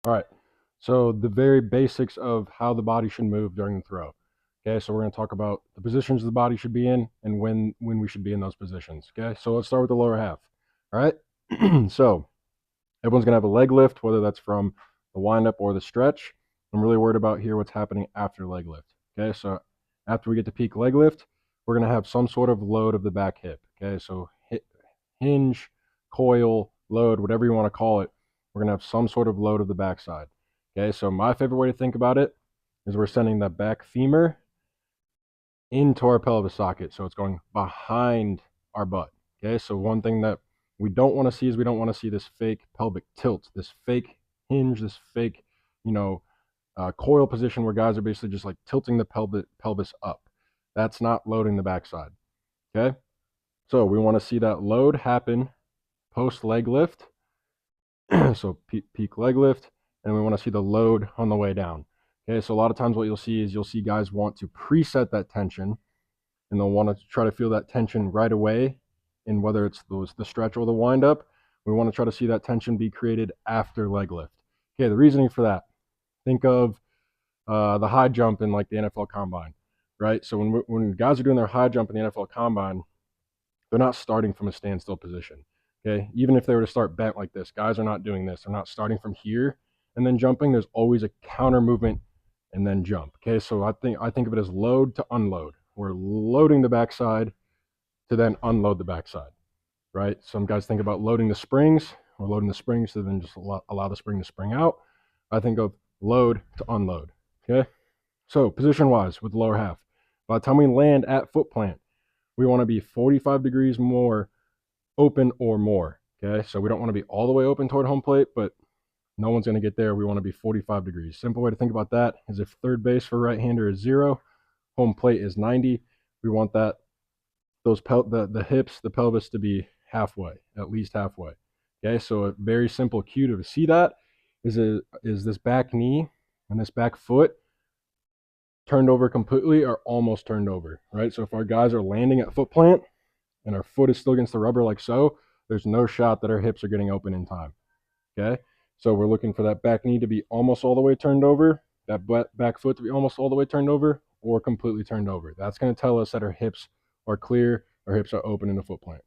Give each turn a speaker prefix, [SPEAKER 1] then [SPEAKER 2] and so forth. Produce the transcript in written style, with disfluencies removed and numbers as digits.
[SPEAKER 1] All right. So the very basics of how the body should move during the throw. Okay, so we're going to talk about the positions the body should be in and when we should be in those positions. Okay, so let's start with the lower half. All right. So everyone's going to have a leg lift, whether that's from the wind up or the stretch. I'm really worried about here what's happening after leg lift. Okay, so after we get to peak leg lift, we're going to have some sort of load of the back hip. Okay, so hinge, coil, load, whatever you want to call it, we're going to have some sort of load of the backside. Okay, so my favorite way to think about it is we're sending the back femur into our pelvis socket. So it's going behind our butt. Okay, so one thing that we don't want to see is we don't want to see this fake pelvic tilt, this fake hinge, this fake, you know, coil position where guys are basically just like tilting the pelvis up. That's not loading the backside. Okay, so we want to see that load happen post leg lift. So peak leg lift, and we want to see the load on the way down. Okay, so a lot of times what you'll see is you'll see guys want to preset that tension, and they'll want to try to feel that tension right away. And whether it's the stretch or the wind up, we want to try to see that tension be created after leg lift. Okay, the reasoning for that. Think of the high jump in like the NFL Combine, right? So when guys are doing their high jump in the NFL Combine, they're not starting from a standstill position. Okay, even if they were to start bent like this, guys are not doing this. They're not starting from here and then jumping. There's always a counter movement and then jump. Okay, so I think of it as load to unload. We're loading the backside to then unload the backside, right? Some guys think about loading the springs. We're loading the springs to then just allow the spring to spring out. I think of load to unload. Okay, so position wise with the lower half, by the time we land at foot plant, we want to be 45 degrees more open or more. Okay, so we don't want to be all the way open toward home plate, but no one's going to get there. We want to be 45 degrees. Simple way to think about that is if third base for right hander is 0, home plate is 90. We want that the hips, the pelvis to be halfway, at least halfway. Okay, so a very simple cue to see that is this back knee and this back foot turned over completely or almost turned over, right? So if our guys are landing at foot plant and our foot is still against the rubber like so, there's no shot that our hips are getting open in time. Okay, so we're looking for that back knee to be almost all the way turned over, that back foot to be almost all the way turned over, or completely turned over. That's going to tell us that our hips are clear, our hips are open in the foot plant.